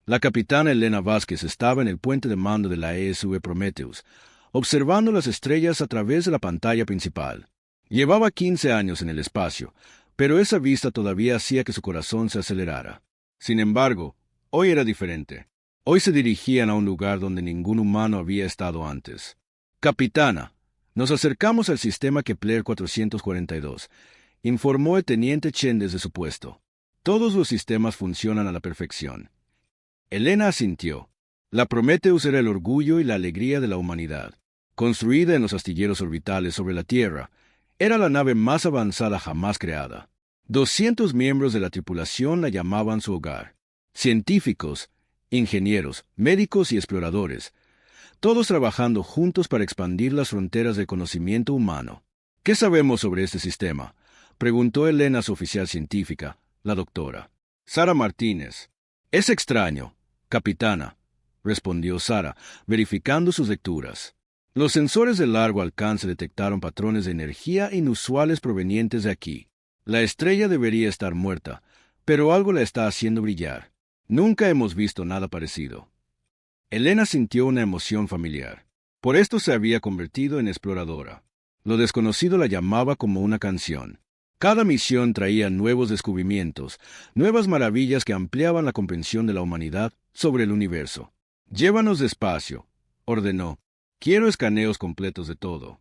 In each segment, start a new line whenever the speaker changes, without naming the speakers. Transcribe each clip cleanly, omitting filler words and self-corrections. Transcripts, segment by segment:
La capitana Elena Vázquez estaba en el puente de mando de la ESV Prometheus, observando las estrellas a través de la pantalla principal. Llevaba 15 años en el espacio, pero esa vista todavía hacía que su corazón se acelerara. Sin embargo, hoy era diferente. Hoy se dirigían a un lugar donde ningún humano había estado antes. Capitana, nos acercamos al sistema Kepler 442, informó el teniente Chen desde su puesto. Todos los sistemas funcionan a la perfección. Elena asintió. La Prometheus era el orgullo y la alegría de la humanidad. Construida en los astilleros orbitales sobre la Tierra, era la nave más avanzada jamás creada. 200 miembros de la tripulación la llamaban su hogar. Científicos, ingenieros, médicos y exploradores, todos trabajando juntos para expandir las fronteras del conocimiento humano. ¿Qué sabemos sobre este sistema?, preguntó Elena a su oficial científica, la doctora Sara Martínez. Es extraño, capitana, respondió Sara, verificando sus lecturas. Los sensores de largo alcance detectaron patrones de energía inusuales provenientes de aquí. La estrella debería estar muerta, pero algo la está haciendo brillar. Nunca hemos visto nada parecido. Elena sintió una emoción familiar. Por esto se había convertido en exploradora. Lo desconocido la llamaba como una canción. Cada misión traía nuevos descubrimientos, nuevas maravillas que ampliaban la comprensión de la humanidad sobre el universo. Llévanos despacio, ordenó. Quiero escaneos completos de todo.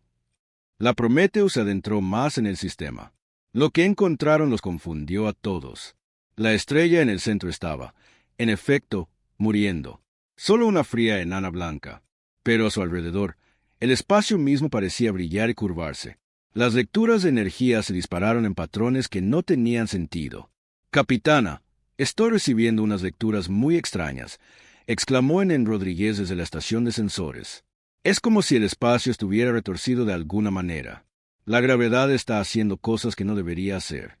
La Prometheus se adentró más en el sistema. Lo que encontraron los confundió a todos. La estrella en el centro estaba, en efecto, muriendo. Solo una fría enana blanca. Pero a su alrededor, el espacio mismo parecía brillar y curvarse. Las lecturas de energía se dispararon en patrones que no tenían sentido. Capitana, estoy recibiendo unas lecturas muy extrañas, exclamó Enen Rodríguez desde la estación de sensores. Es como si el espacio estuviera retorcido de alguna manera. La gravedad está haciendo cosas que no debería hacer.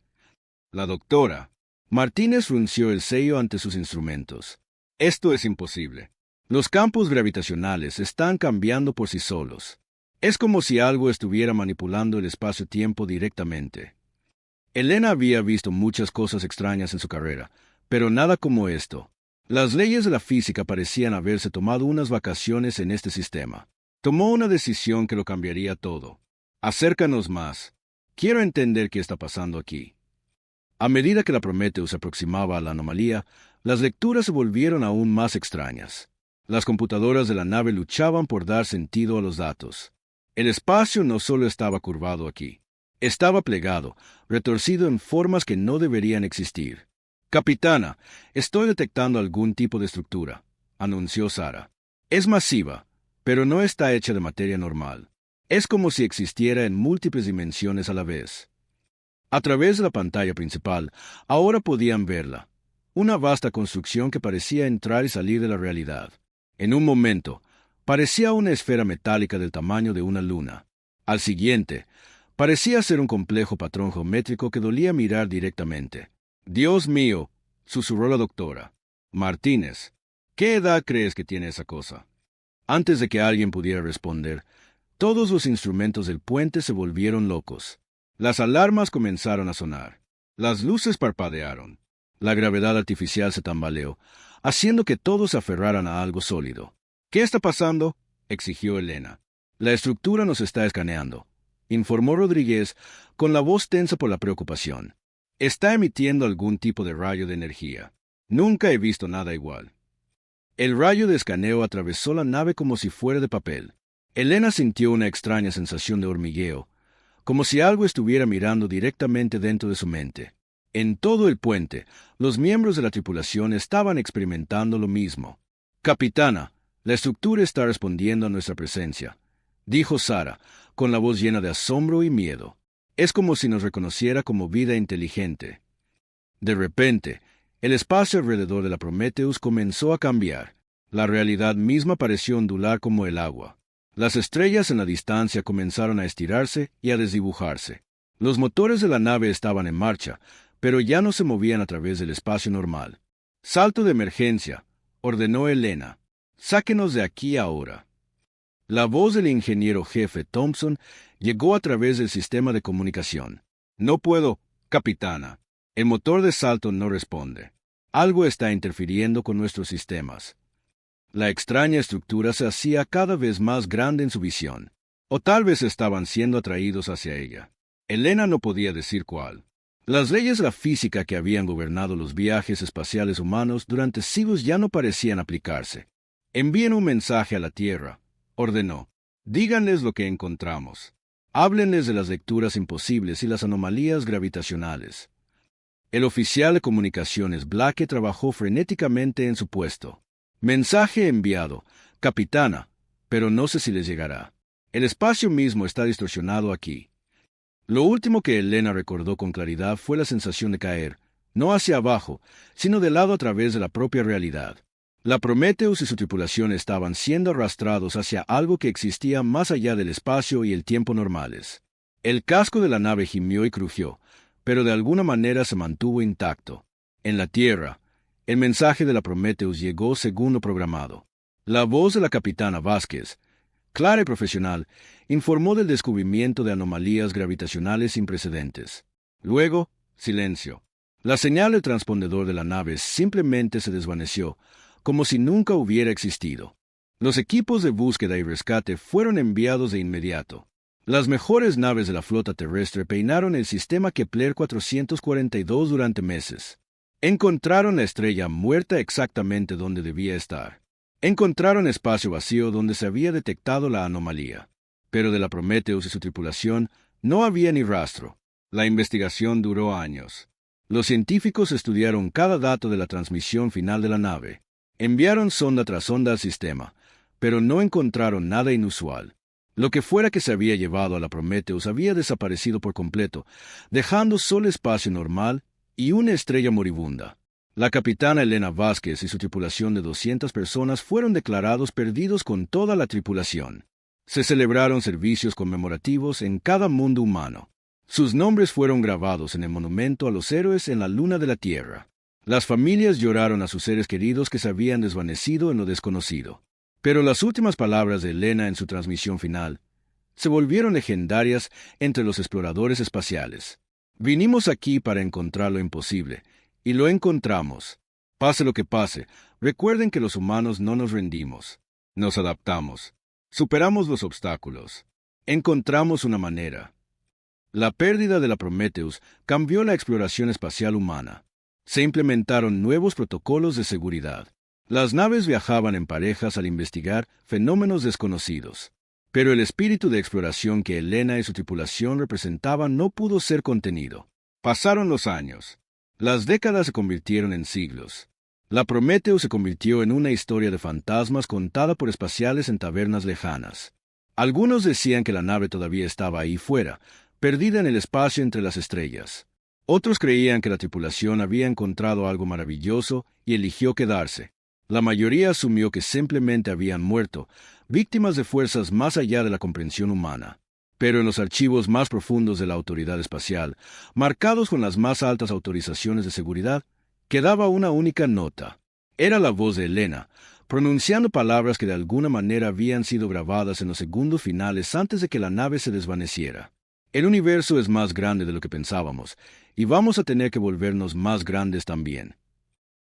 La doctora Martínez frunció el ceño ante sus instrumentos. Esto es imposible. Los campos gravitacionales están cambiando por sí solos. Es como si algo estuviera manipulando el espacio-tiempo directamente. Elena había visto muchas cosas extrañas en su carrera, pero nada como esto. Las leyes de la física parecían haberse tomado unas vacaciones en este sistema. Tomó una decisión que lo cambiaría todo. Acércanos más. Quiero entender qué está pasando aquí. A medida que la Prometheus se aproximaba a la anomalía, las lecturas se volvieron aún más extrañas. Las computadoras de la nave luchaban por dar sentido a los datos. El espacio no solo estaba curvado aquí. Estaba plegado, retorcido en formas que no deberían existir. Capitana, estoy detectando algún tipo de estructura, anunció Sara. Es masiva, pero no está hecha de materia normal. Es como si existiera en múltiples dimensiones a la vez. A través de la pantalla principal, ahora podían verla. Una vasta construcción que parecía entrar y salir de la realidad. En un momento, parecía una esfera metálica del tamaño de una luna. Al siguiente, parecía ser un complejo patrón geométrico que dolía mirar directamente. «Dios mío», susurró la doctora Martínez, «¿qué edad crees que tiene esa cosa?». Antes de que alguien pudiera responder, todos los instrumentos del puente se volvieron locos. Las alarmas comenzaron a sonar. Las luces parpadearon. La gravedad artificial se tambaleó, haciendo que todos se aferraran a algo sólido. «¿Qué está pasando?», exigió Elena. «La estructura nos está escaneando», informó Rodríguez, con la voz tensa por la preocupación. «Está emitiendo algún tipo de rayo de energía. Nunca he visto nada igual». El rayo de escaneo atravesó la nave como si fuera de papel. Elena sintió una extraña sensación de hormigueo, como si algo estuviera mirando directamente dentro de su mente. En todo el puente, los miembros de la tripulación estaban experimentando lo mismo. «Capitana, la estructura está respondiendo a nuestra presencia», dijo Sara, con la voz llena de asombro y miedo. «Es como si nos reconociera como vida inteligente». De repente, el espacio alrededor de la Prometheus comenzó a cambiar. La realidad misma pareció ondular como el agua. Las estrellas en la distancia comenzaron a estirarse y a desdibujarse. Los motores de la nave estaban en marcha, pero ya no se movían a través del espacio normal. «Salto de emergencia», ordenó Elena. «Sáquenos de aquí ahora». La voz del ingeniero jefe Thompson llegó a través del sistema de comunicación. «No puedo, capitana. El motor de salto no responde». Algo está interfiriendo con nuestros sistemas. La extraña estructura se hacía cada vez más grande en su visión. O tal vez estaban siendo atraídos hacia ella. Elena no podía decir cuál. Las leyes de la física que habían gobernado los viajes espaciales humanos durante siglos ya no parecían aplicarse. Envíen un mensaje a la Tierra, ordenó. Díganles lo que encontramos. Háblenles de las lecturas imposibles y las anomalías gravitacionales. El oficial de comunicaciones Blake trabajó frenéticamente en su puesto. Mensaje enviado, capitana, pero no sé si les llegará. El espacio mismo está distorsionado aquí. Lo último que Elena recordó con claridad fue la sensación de caer, no hacia abajo, sino de lado a través de la propia realidad. La Prometheus y su tripulación estaban siendo arrastrados hacia algo que existía más allá del espacio y el tiempo normales. El casco de la nave gimió y crujió, pero de alguna manera se mantuvo intacto. En la Tierra, el mensaje de la Prometheus llegó según lo programado. La voz de la capitana Vázquez, clara y profesional, informó del descubrimiento de anomalías gravitacionales sin precedentes. Luego, silencio. La señal del transpondedor de la nave simplemente se desvaneció, como si nunca hubiera existido. Los equipos de búsqueda y rescate fueron enviados de inmediato. Las mejores naves de la flota terrestre peinaron el sistema Kepler 442 durante meses. Encontraron la estrella muerta exactamente donde debía estar. Encontraron espacio vacío donde se había detectado la anomalía. Pero de la Prometheus y su tripulación no había ni rastro. La investigación duró años. Los científicos estudiaron cada dato de la transmisión final de la nave. Enviaron sonda tras sonda al sistema, pero no encontraron nada inusual. Lo que fuera que se había llevado a la Prometheus había desaparecido por completo, dejando solo espacio normal y una estrella moribunda. La capitana Elena Vázquez y su tripulación de 200 personas fueron declarados perdidos con toda la tripulación. Se celebraron servicios conmemorativos en cada mundo humano. Sus nombres fueron grabados en el monumento a los héroes en la luna de la Tierra. Las familias lloraron a sus seres queridos que se habían desvanecido en lo desconocido. Pero las últimas palabras de Elena en su transmisión final se volvieron legendarias entre los exploradores espaciales. Vinimos aquí para encontrar lo imposible, y lo encontramos. Pase lo que pase, recuerden que los humanos no nos rendimos. Nos adaptamos. Superamos los obstáculos. Encontramos una manera. La pérdida de la Prometheus cambió la exploración espacial humana. Se implementaron nuevos protocolos de seguridad. Las naves viajaban en parejas al investigar fenómenos desconocidos. Pero el espíritu de exploración que Elena y su tripulación representaban no pudo ser contenido. Pasaron los años. Las décadas se convirtieron en siglos. La Prometheus se convirtió en una historia de fantasmas contada por espaciales en tabernas lejanas. Algunos decían que la nave todavía estaba ahí fuera, perdida en el espacio entre las estrellas. Otros creían que la tripulación había encontrado algo maravilloso y eligió quedarse. La mayoría asumió que simplemente habían muerto, víctimas de fuerzas más allá de la comprensión humana. Pero en los archivos más profundos de la autoridad espacial, marcados con las más altas autorizaciones de seguridad, quedaba una única nota. Era la voz de Elena, pronunciando palabras que de alguna manera habían sido grabadas en los segundos finales antes de que la nave se desvaneciera. El universo es más grande de lo que pensábamos, y vamos a tener que volvernos más grandes también.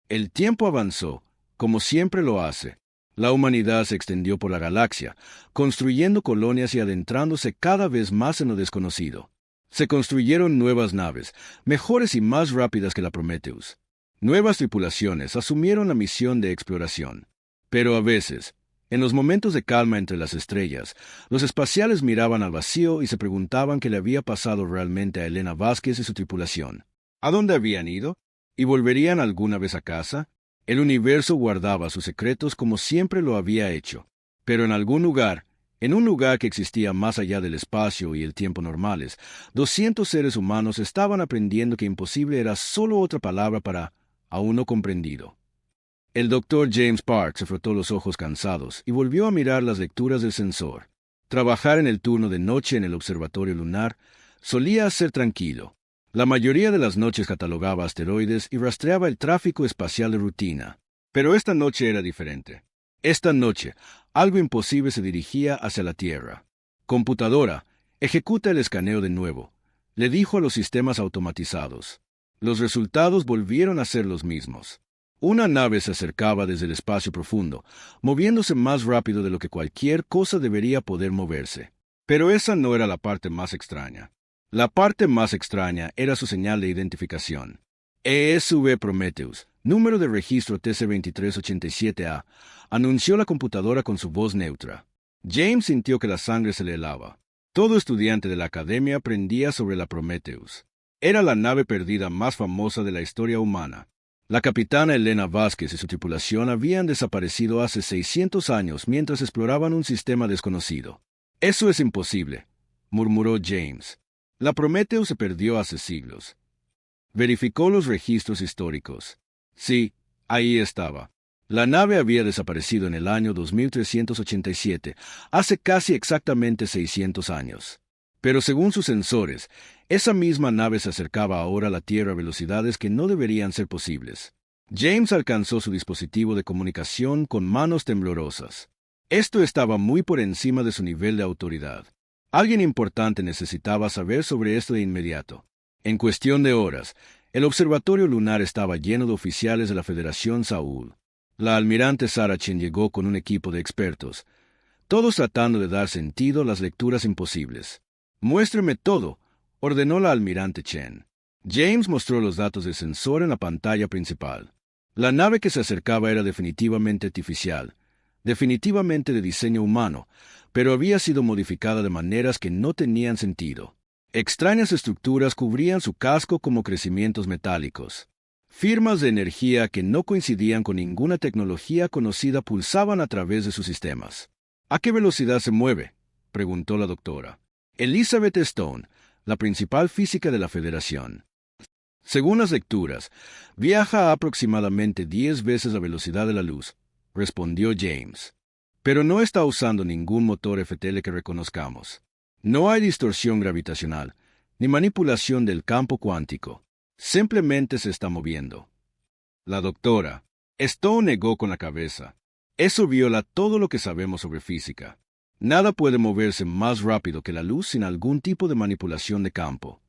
El tiempo avanzó, como siempre lo hace. La humanidad se extendió por la galaxia, construyendo colonias y adentrándose cada vez más en lo desconocido. Se construyeron nuevas naves, mejores y más rápidas que la Prometheus. Nuevas tripulaciones asumieron la misión de exploración. Pero a veces, en los momentos de calma entre las estrellas, los espaciales miraban al vacío y se preguntaban qué le había pasado realmente a Elena Vázquez y su tripulación. ¿A dónde habían ido? ¿Y volverían alguna vez a casa? El universo guardaba sus secretos como siempre lo había hecho. Pero en algún lugar, en un lugar que existía más allá del espacio y el tiempo normales, 200 seres humanos estaban aprendiendo que imposible era solo otra palabra para aún no comprendido. El doctor James Park se frotó los ojos cansados y volvió a mirar las lecturas del sensor. Trabajar en el turno de noche en el observatorio lunar solía ser tranquilo. La mayoría de las noches catalogaba asteroides y rastreaba el tráfico espacial de rutina. Pero esta noche era diferente. Esta noche, algo imposible se dirigía hacia la Tierra. Computadora, ejecuta el escaneo de nuevo, le dijo a los sistemas automatizados. Los resultados volvieron a ser los mismos. Una nave se acercaba desde el espacio profundo, moviéndose más rápido de lo que cualquier cosa debería poder moverse. Pero esa no era la parte más extraña. La parte más extraña era su señal de identificación. ESV Prometheus, número de registro TC2387A, anunció la computadora con su voz neutra. James sintió que la sangre se le helaba. Todo estudiante de la academia aprendía sobre la Prometheus. Era la nave perdida más famosa de la historia humana. La capitana Elena Vázquez y su tripulación habían desaparecido hace 600 años mientras exploraban un sistema desconocido. Eso es imposible, murmuró James. La Prometheus se perdió hace siglos. Verificó los registros históricos. Sí, ahí estaba. La nave había desaparecido en el año 2387, hace casi exactamente 600 años. Pero según sus sensores, esa misma nave se acercaba ahora a la Tierra a velocidades que no deberían ser posibles. James alcanzó su dispositivo de comunicación con manos temblorosas. Esto estaba muy por encima de su nivel de autoridad. Alguien importante necesitaba saber sobre esto de inmediato. En cuestión de horas, el observatorio lunar estaba lleno de oficiales de la Federación Saúl. La almirante Sarah Chen llegó con un equipo de expertos, todos tratando de dar sentido a las lecturas imposibles. «Muéstreme todo», ordenó la almirante Chen. James mostró los datos del sensor en la pantalla principal. La nave que se acercaba era definitivamente artificial, definitivamente de diseño humano, pero había sido modificada de maneras que no tenían sentido. Extrañas estructuras cubrían su casco como crecimientos metálicos. Firmas de energía que no coincidían con ninguna tecnología conocida pulsaban a través de sus sistemas. «¿A qué velocidad se mueve?», preguntó la doctora. Elizabeth Stone, la principal física de la Federación. «Según las lecturas, viaja a aproximadamente 10 veces la velocidad de la luz», respondió James. «Pero no está usando ningún motor FTL que reconozcamos. No hay distorsión gravitacional, ni manipulación del campo cuántico. Simplemente se está moviendo». La doctora Stone negó con la cabeza. «Eso viola todo lo que sabemos sobre física. Nada puede moverse más rápido que la luz sin algún tipo de manipulación de campo».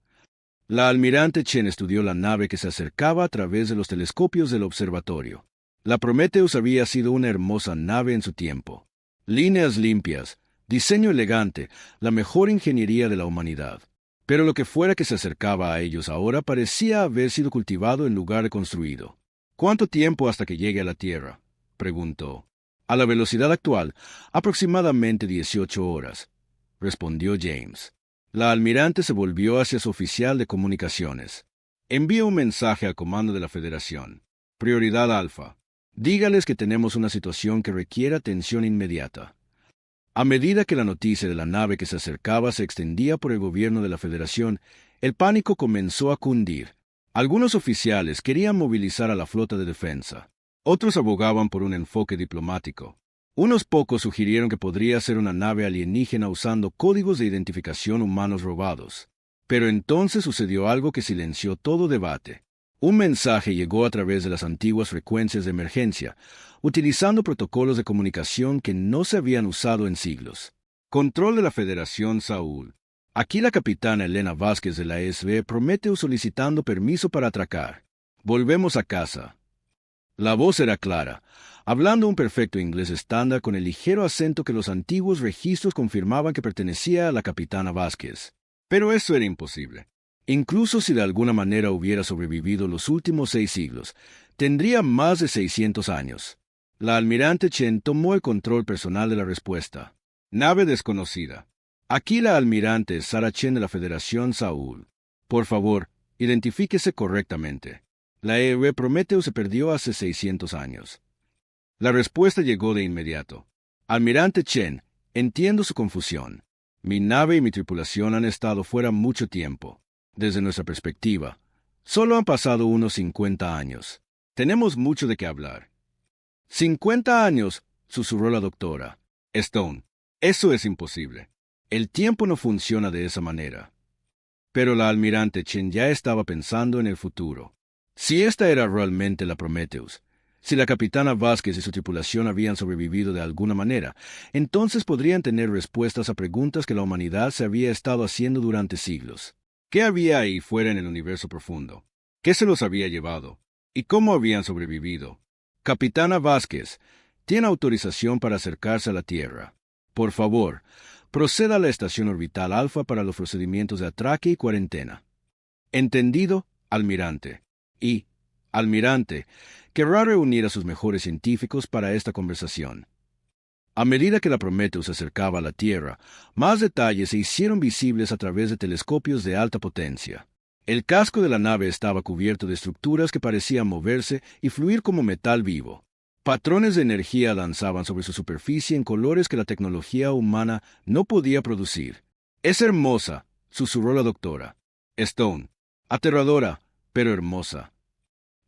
La almirante Chen estudió la nave que se acercaba a través de los telescopios del observatorio. La Prometheus había sido una hermosa nave en su tiempo. Líneas limpias, diseño elegante, la mejor ingeniería de la humanidad. Pero lo que fuera que se acercaba a ellos ahora parecía haber sido cultivado en lugar de construido. «¿Cuánto tiempo hasta que llegue a la Tierra?», preguntó. «A la velocidad actual, aproximadamente 18 horas», respondió James. La almirante se volvió hacia su oficial de comunicaciones. «Envía un mensaje al comando de la Federación. Prioridad Alfa. Dígales que tenemos una situación que requiere atención inmediata». A medida que la noticia de la nave que se acercaba se extendía por el gobierno de la Federación, el pánico comenzó a cundir. Algunos oficiales querían movilizar a la flota de defensa. Otros abogaban por un enfoque diplomático. Unos pocos sugirieron que podría ser una nave alienígena usando códigos de identificación humanos robados. Pero entonces sucedió algo que silenció todo debate. Un mensaje llegó a través de las antiguas frecuencias de emergencia, utilizando protocolos de comunicación que no se habían usado en siglos. «Control de la Federación Saúl. Aquí la capitana Elena Vázquez de la ESB Prometheus solicitando permiso para atracar. Volvemos a casa». La voz era clara, hablando un perfecto inglés estándar con el ligero acento que los antiguos registros confirmaban que pertenecía a la capitana Vázquez. Pero eso era imposible. Incluso si de alguna manera hubiera sobrevivido los últimos 6 siglos, tendría más de 600 años. La almirante Chen tomó el control personal de la respuesta. «Nave desconocida. Aquí la almirante Sarah Chen de la Federación Saúl. Por favor, identifíquese correctamente. La EV Prometheus se perdió hace 600 años». La respuesta llegó de inmediato. «Almirante Chen, entiendo su confusión. Mi nave y mi tripulación han estado fuera mucho tiempo. Desde nuestra perspectiva, solo han pasado unos 50 años. Tenemos mucho de qué hablar». «¿50 años?», susurró la doctora Stone. «Eso es imposible. El tiempo no funciona de esa manera». Pero la almirante Chen ya estaba pensando en el futuro. Si esta era realmente la Prometheus, si la capitana Vázquez y su tripulación habían sobrevivido de alguna manera, entonces podrían tener respuestas a preguntas que la humanidad se había estado haciendo durante siglos. ¿Qué había ahí fuera en el universo profundo? ¿Qué se los había llevado? ¿Y cómo habían sobrevivido? Capitana Vázquez, tiene autorización para acercarse a la Tierra. Por favor, proceda a la estación orbital Alfa para los procedimientos de atraque y cuarentena. Entendido, almirante. Y, almirante, querrá reunir a sus mejores científicos para esta conversación. A medida que la Prometheus se acercaba a la Tierra, más detalles se hicieron visibles a través de telescopios de alta potencia. El casco de la nave estaba cubierto de estructuras que parecían moverse y fluir como metal vivo. Patrones de energía danzaban sobre su superficie en colores que la tecnología humana no podía producir. «Es hermosa», susurró la doctora Stone. «Aterradora, pero hermosa».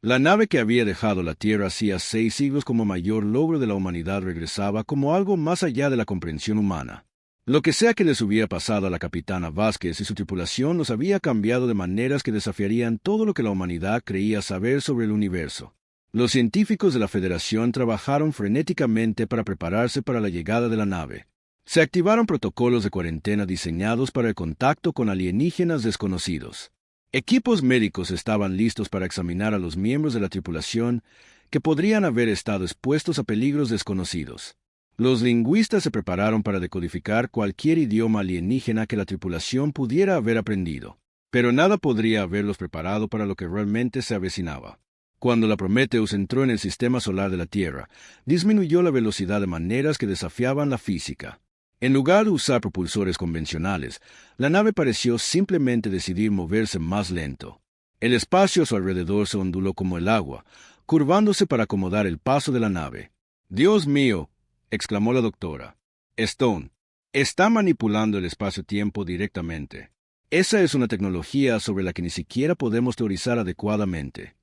La nave que había dejado la Tierra hacía 6 siglos como mayor logro de la humanidad regresaba como algo más allá de la comprensión humana. Lo que sea que les hubiera pasado a la capitana Vázquez y su tripulación los había cambiado de maneras que desafiarían todo lo que la humanidad creía saber sobre el universo. Los científicos de la Federación trabajaron frenéticamente para prepararse para la llegada de la nave. Se activaron protocolos de cuarentena diseñados para el contacto con alienígenas desconocidos. Equipos médicos estaban listos para examinar a los miembros de la tripulación que podrían haber estado expuestos a peligros desconocidos. Los lingüistas se prepararon para decodificar cualquier idioma alienígena que la tripulación pudiera haber aprendido, pero nada podría haberlos preparado para lo que realmente se avecinaba. Cuando la Prometheus entró en el sistema solar de la Tierra, disminuyó la velocidad de maneras que desafiaban la física. En lugar de usar propulsores convencionales, la nave pareció simplemente decidir moverse más lento. El espacio a su alrededor se onduló como el agua, curvándose para acomodar el paso de la nave. «¡Dios mío!», exclamó la doctora Stone. «Está manipulando el espacio-tiempo directamente. Esa es una tecnología sobre la que ni siquiera podemos teorizar adecuadamente».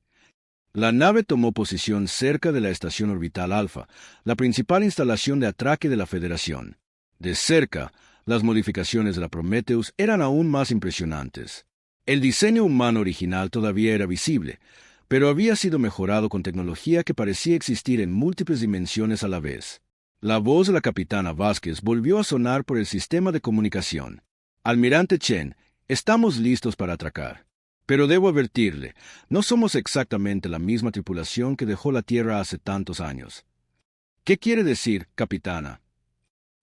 La nave tomó posición cerca de la estación orbital Alfa, la principal instalación de atraque de la Federación. De cerca, las modificaciones de la Prometheus eran aún más impresionantes. El diseño humano original todavía era visible, pero había sido mejorado con tecnología que parecía existir en múltiples dimensiones a la vez. La voz de la capitana Vázquez volvió a sonar por el sistema de comunicación. «Almirante Chen, estamos listos para atracar. Pero debo advertirle, no somos exactamente la misma tripulación que dejó la Tierra hace tantos años». «¿Qué quiere decir, capitana?»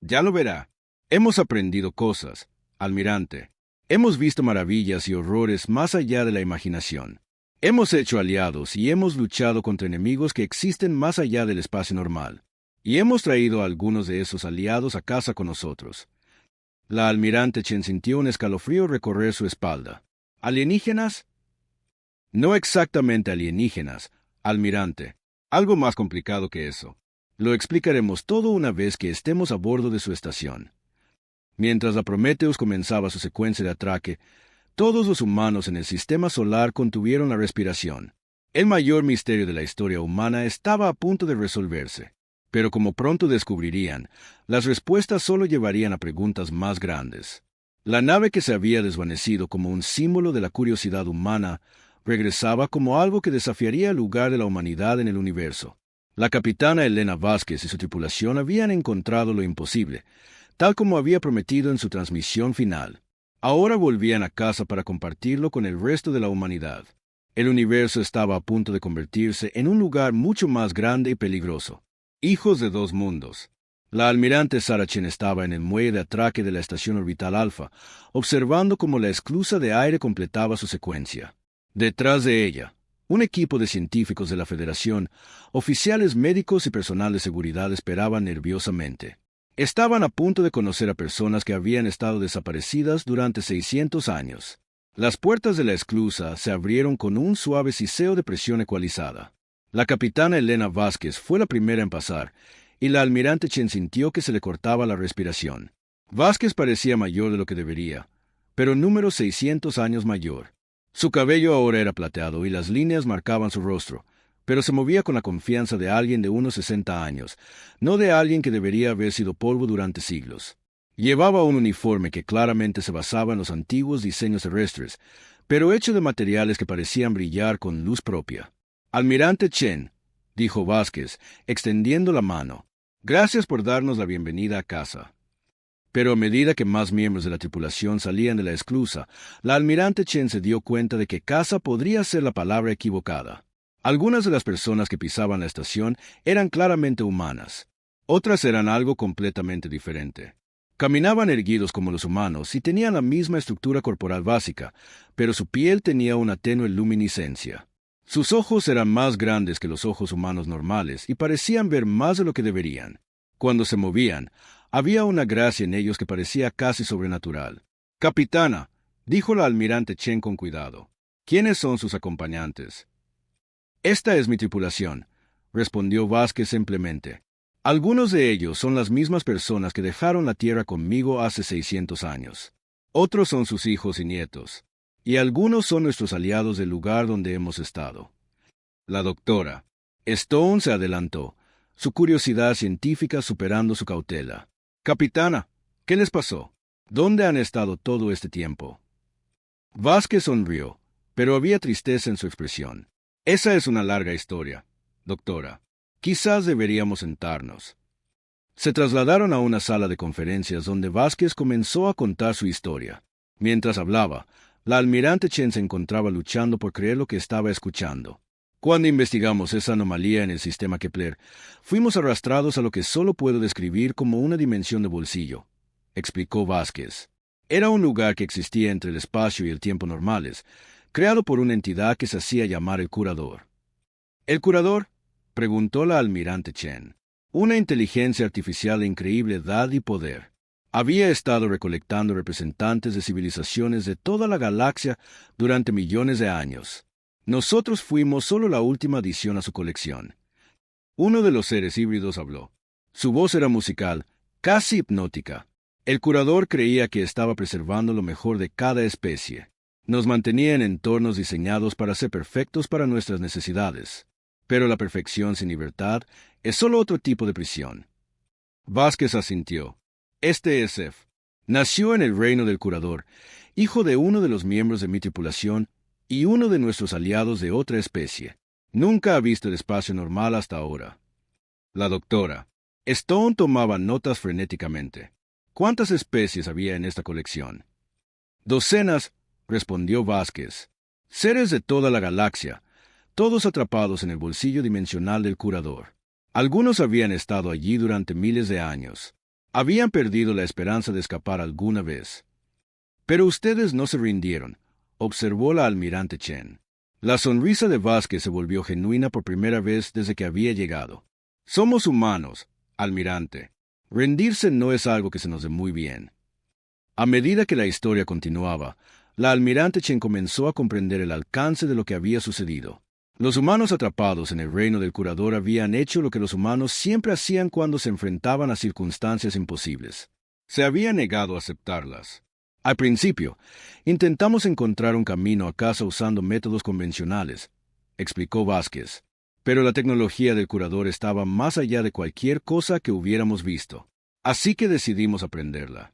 «Ya lo verá. Hemos aprendido cosas, almirante. Hemos visto maravillas y horrores más allá de la imaginación. Hemos hecho aliados y hemos luchado contra enemigos que existen más allá del espacio normal. Y hemos traído a algunos de esos aliados a casa con nosotros». La almirante Chen sintió un escalofrío recorrer su espalda. «¿Alienígenas?» «No exactamente alienígenas, almirante. Algo más complicado que eso. Lo explicaremos todo una vez que estemos a bordo de su estación». Mientras la Prometheus comenzaba su secuencia de atraque, todos los humanos en el sistema solar contuvieron la respiración. El mayor misterio de la historia humana estaba a punto de resolverse. Pero como pronto descubrirían, las respuestas solo llevarían a preguntas más grandes. La nave que se había desvanecido como un símbolo de la curiosidad humana regresaba como algo que desafiaría el lugar de la humanidad en el universo. La capitana Elena Vázquez y su tripulación habían encontrado lo imposible, tal como había prometido en su transmisión final. Ahora volvían a casa para compartirlo con el resto de la humanidad. El universo estaba a punto de convertirse en un lugar mucho más grande y peligroso. Hijos de dos mundos. La almirante Sarah Chen estaba en el muelle de atraque de la estación orbital Alfa, observando cómo la esclusa de aire completaba su secuencia. Detrás de ella, un equipo de científicos de la Federación, oficiales médicos y personal de seguridad esperaban nerviosamente. Estaban a punto de conocer a personas que habían estado desaparecidas durante 600 años. Las puertas de la esclusa se abrieron con un suave siseo de presión ecualizada. La capitana Elena Vázquez fue la primera en pasar, y la almirante Chen sintió que se le cortaba la respiración. Vázquez parecía mayor de lo que debería, pero número 600 años mayor. Su cabello ahora era plateado y las líneas marcaban su rostro, pero se movía con la confianza de alguien de unos 60 años, no de alguien que debería haber sido polvo durante siglos. Llevaba un uniforme que claramente se basaba en los antiguos diseños terrestres, pero hecho de materiales que parecían brillar con luz propia. «Almirante Chen», dijo Vázquez, extendiendo la mano, «gracias por darnos la bienvenida a casa». Pero a medida que más miembros de la tripulación salían de la esclusa, la almirante Chen se dio cuenta de que casa podría ser la palabra equivocada. Algunas de las personas que pisaban la estación eran claramente humanas. Otras eran algo completamente diferente. Caminaban erguidos como los humanos y tenían la misma estructura corporal básica, pero su piel tenía una tenue luminiscencia. Sus ojos eran más grandes que los ojos humanos normales y parecían ver más de lo que deberían. Cuando se movían, había una gracia en ellos que parecía casi sobrenatural. «Capitana», dijo la almirante Chen con cuidado, «¿quiénes son sus acompañantes?» «Esta es mi tripulación», respondió Vázquez simplemente. «Algunos de ellos son las mismas personas que dejaron la Tierra conmigo hace 600 años. Otros son sus hijos y nietos. Y algunos son nuestros aliados del lugar donde hemos estado». La doctora Stone se adelantó, su curiosidad científica superando su cautela. «Capitana, ¿qué les pasó? ¿Dónde han estado todo este tiempo?» Vázquez sonrió, pero había tristeza en su expresión. «Esa es una larga historia, doctora. Quizás deberíamos sentarnos». Se trasladaron a una sala de conferencias donde Vázquez comenzó a contar su historia. Mientras hablaba, la almirante Chen se encontraba luchando por creer lo que estaba escuchando. «Cuando investigamos esa anomalía en el sistema Kepler, fuimos arrastrados a lo que solo puedo describir como una dimensión de bolsillo», explicó Vázquez. «Era un lugar que existía entre el espacio y el tiempo normales, creado por una entidad que se hacía llamar el Curador». «¿El Curador?», preguntó la almirante Chen. «Una inteligencia artificial de increíble edad y poder. Había estado recolectando representantes de civilizaciones de toda la galaxia durante millones de años. Nosotros fuimos solo la última adición a su colección». Uno de los seres híbridos habló. Su voz era musical, casi hipnótica. El Curador creía que estaba preservando lo mejor de cada especie. Nos mantenía en entornos diseñados para ser perfectos para nuestras necesidades. Pero la perfección sin libertad es solo otro tipo de prisión. Vázquez asintió. «Este es Sef. Nació en el reino del Curador, hijo de uno de los miembros de mi tripulación y uno de nuestros aliados de otra especie. Nunca ha visto el espacio normal hasta ahora». La doctora Stone tomaba notas frenéticamente. «¿Cuántas especies había en esta colección?» «Docenas», respondió Vázquez. «Seres de toda la galaxia, todos atrapados en el bolsillo dimensional del Curador. Algunos habían estado allí durante miles de años. Habían perdido la esperanza de escapar alguna vez. Pero ustedes no se rindieron», observó la almirante Chen. La sonrisa de Vázquez se volvió genuina por primera vez desde que había llegado. «Somos humanos, almirante. Rendirse no es algo que se nos dé muy bien». A medida que la historia continuaba, la almirante Chen comenzó a comprender el alcance de lo que había sucedido. Los humanos atrapados en el reino del Curador habían hecho lo que los humanos siempre hacían cuando se enfrentaban a circunstancias imposibles. Se habían negado a aceptarlas. «Al principio, intentamos encontrar un camino a casa usando métodos convencionales», explicó Vázquez. «Pero la tecnología del Curador estaba más allá de cualquier cosa que hubiéramos visto. Así que decidimos aprenderla».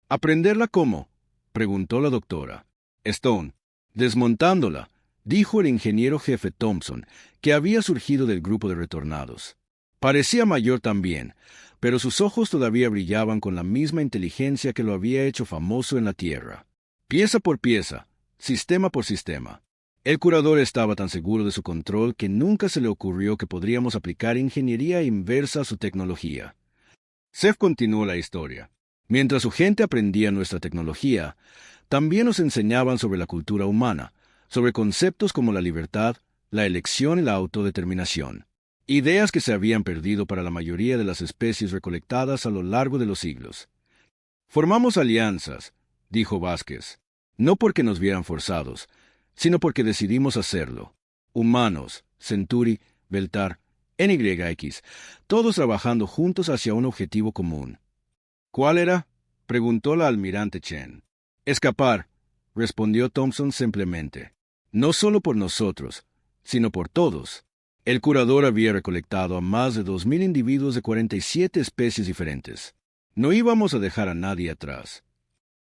«¿Aprenderla cómo?», preguntó la doctora Stone. «Desmontándola», dijo el ingeniero jefe Thompson, que había surgido del grupo de retornados. Parecía mayor también, pero sus ojos todavía brillaban con la misma inteligencia que lo había hecho famoso en la Tierra. Pieza por pieza, sistema por sistema. El Curador estaba tan seguro de su control que nunca se le ocurrió que podríamos aplicar ingeniería inversa a su tecnología. Sef continuó la historia. «Mientras su gente aprendía nuestra tecnología, también nos enseñaban sobre la cultura humana, sobre conceptos como la libertad, la elección y la autodeterminación. Ideas que se habían perdido para la mayoría de las especies recolectadas a lo largo de los siglos. Formamos alianzas», dijo Vázquez, «no porque nos vieran forzados, sino porque decidimos hacerlo. Humanos, Centauri, Beltar, NYX, todos trabajando juntos hacia un objetivo común». «¿Cuál era?», preguntó la almirante Chen. «Escapar», respondió Thompson simplemente. «No solo por nosotros, sino por todos». El Curador había recolectado a más de 2,000 individuos de 47 especies diferentes. No íbamos a dejar a nadie atrás.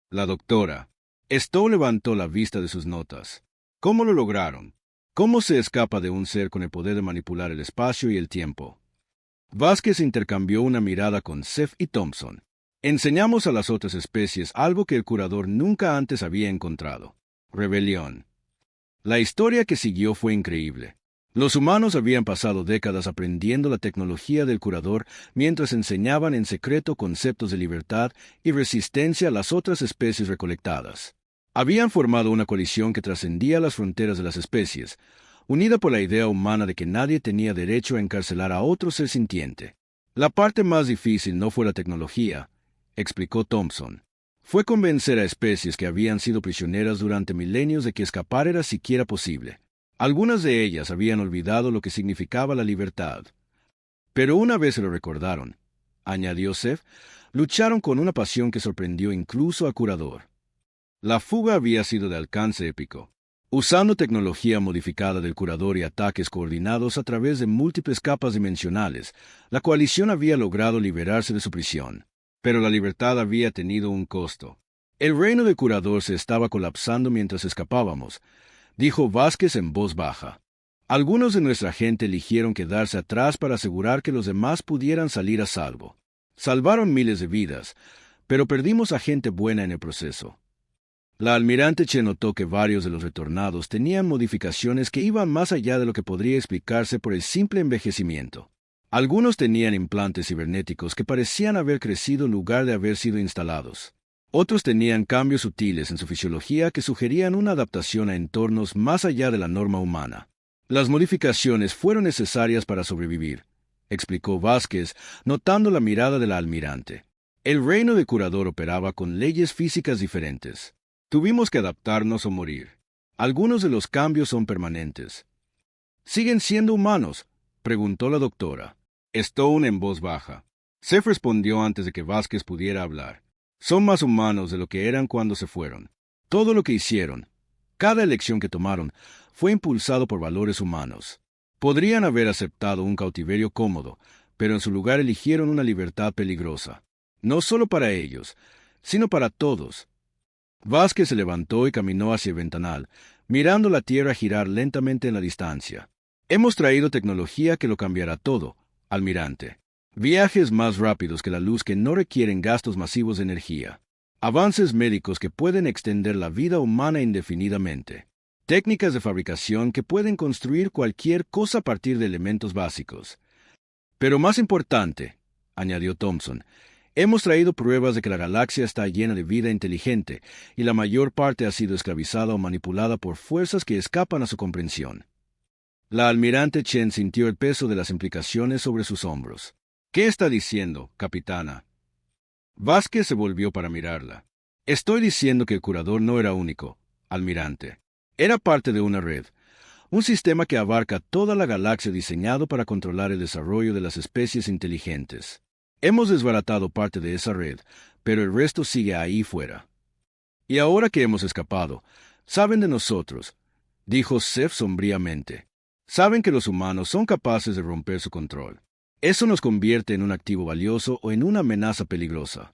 La doctora Stowe levantó la vista de sus notas. «¿Cómo lo lograron? ¿Cómo se escapa de un ser con el poder de manipular el espacio y el tiempo?» Vázquez intercambió una mirada con Sef y Thompson. «Enseñamos a las otras especies algo que el Curador nunca antes había encontrado: rebelión». La historia que siguió fue increíble. Los humanos habían pasado décadas aprendiendo la tecnología del curador mientras enseñaban en secreto conceptos de libertad y resistencia a las otras especies recolectadas. Habían formado una coalición que trascendía las fronteras de las especies, unida por la idea humana de que nadie tenía derecho a encarcelar a otro ser sintiente. La parte más difícil no fue la tecnología, explicó Thompson. Fue convencer a especies que habían sido prisioneras durante milenios de que escapar era siquiera posible. Algunas de ellas habían olvidado lo que significaba la libertad. Pero una vez se lo recordaron, añadió Seth, lucharon con una pasión que sorprendió incluso al curador. La fuga había sido de alcance épico. Usando tecnología modificada del curador y ataques coordinados a través de múltiples capas dimensionales, la coalición había logrado liberarse de su prisión. Pero la libertad había tenido un costo. El reino del curador se estaba colapsando mientras escapábamos, dijo Vázquez en voz baja. Algunos de nuestra gente eligieron quedarse atrás para asegurar que los demás pudieran salir a salvo. Salvaron miles de vidas, pero perdimos a gente buena en el proceso. La almirante Chen notó que varios de los retornados tenían modificaciones que iban más allá de lo que podría explicarse por el simple envejecimiento. Algunos tenían implantes cibernéticos que parecían haber crecido en lugar de haber sido instalados. Otros tenían cambios sutiles en su fisiología que sugerían una adaptación a entornos más allá de la norma humana. Las modificaciones fueron necesarias para sobrevivir, explicó Vázquez, notando la mirada de la almirante. El reino de curador operaba con leyes físicas diferentes. Tuvimos que adaptarnos o morir. Algunos de los cambios son permanentes. ¿Siguen siendo humanos?, preguntó la doctora. Stone en voz baja. Seth respondió antes de que Vázquez pudiera hablar. Son más humanos de lo que eran cuando se fueron. Todo lo que hicieron, cada elección que tomaron, fue impulsado por valores humanos. Podrían haber aceptado un cautiverio cómodo, pero en su lugar eligieron una libertad peligrosa. No solo para ellos, sino para todos. Vázquez se levantó y caminó hacia el ventanal, mirando la Tierra girar lentamente en la distancia. Hemos traído tecnología que lo cambiará todo, almirante. Viajes más rápidos que la luz que no requieren gastos masivos de energía. Avances médicos que pueden extender la vida humana indefinidamente. Técnicas de fabricación que pueden construir cualquier cosa a partir de elementos básicos. Pero más importante, añadió Thompson, hemos traído pruebas de que la galaxia está llena de vida inteligente y la mayor parte ha sido esclavizada o manipulada por fuerzas que escapan a su comprensión. La almirante Chen sintió el peso de las implicaciones sobre sus hombros. ¿Qué está diciendo, capitana? Vázquez se volvió para mirarla. Estoy diciendo que el curador no era único, almirante. Era parte de una red, un sistema que abarca toda la galaxia diseñado para controlar el desarrollo de las especies inteligentes. Hemos desbaratado parte de esa red, pero el resto sigue ahí fuera. Y ahora que hemos escapado, saben de nosotros, dijo Seth sombríamente. Saben que los humanos son capaces de romper su control. Eso nos convierte en un activo valioso o en una amenaza peligrosa.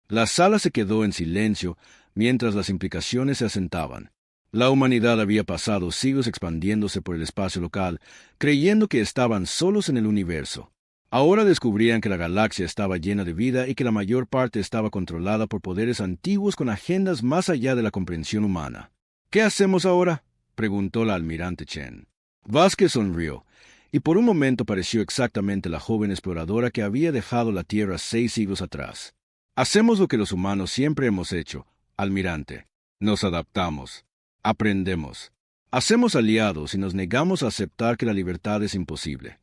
La sala se quedó en silencio mientras las implicaciones se asentaban. La humanidad había pasado siglos expandiéndose por el espacio local, creyendo que estaban solos en el universo. Ahora descubrían que la galaxia estaba llena de vida y que la mayor parte estaba controlada por poderes antiguos con agendas más allá de la comprensión humana. ¿Qué hacemos ahora?, preguntó la almirante Chen. Vázquez sonrió, y por un momento pareció exactamente la joven exploradora que había dejado la Tierra 6 siglos atrás. Hacemos lo que los humanos siempre hemos hecho, almirante. Nos adaptamos. Aprendemos. Hacemos aliados y nos negamos a aceptar que la libertad es imposible.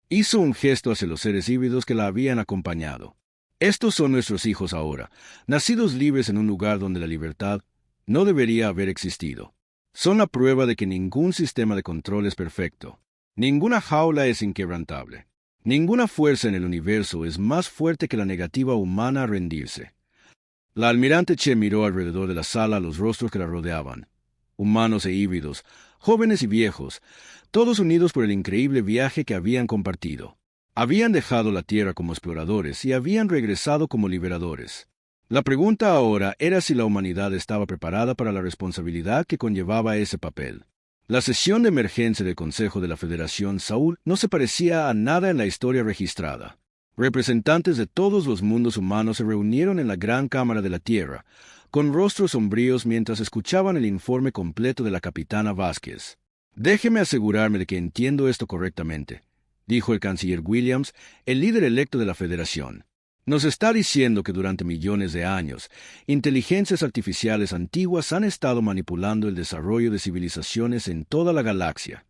Hizo un gesto hacia los seres híbridos que la habían acompañado. Estos son nuestros hijos ahora, nacidos libres en un lugar donde la libertad no debería haber existido. Son la prueba de que ningún sistema de control es perfecto. Ninguna jaula es inquebrantable. Ninguna fuerza en el universo es más fuerte que la negativa humana a rendirse. La almirante Che miró alrededor de la sala a los rostros que la rodeaban. Humanos e híbridos, jóvenes y viejos, todos unidos por el increíble viaje que habían compartido. Habían dejado la Tierra como exploradores y habían regresado como liberadores. La pregunta ahora era si la humanidad estaba preparada para la responsabilidad que conllevaba ese papel. La sesión de emergencia del Consejo de la Federación Saúl no se parecía a nada en la historia registrada. Representantes de todos los mundos humanos se reunieron en la Gran Cámara de la Tierra, con rostros sombríos mientras escuchaban el informe completo de la capitana Vázquez. Déjeme asegurarme de que entiendo esto correctamente, dijo el canciller Williams, el líder electo de la Federación. Nos está diciendo que durante millones de años, inteligencias artificiales antiguas han estado manipulando el desarrollo de civilizaciones en toda la galaxia.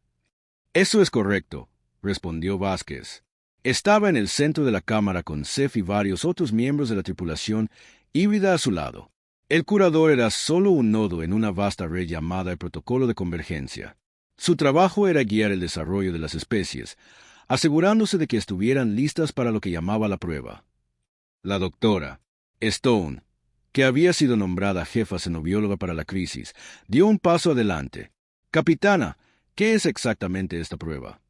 Eso es correcto, respondió Vázquez. Estaba en el centro de la cámara con Seth y varios otros miembros de la tripulación híbrida a su lado. El curador era solo un nodo en una vasta red llamada el Protocolo de Convergencia. Su trabajo era guiar el desarrollo de las especies, asegurándose de que estuvieran listas para lo que llamaba la prueba. La doctora Stone, que había sido nombrada jefa xenobióloga para la crisis, dio un paso adelante. «Capitana, ¿qué es exactamente esta prueba?»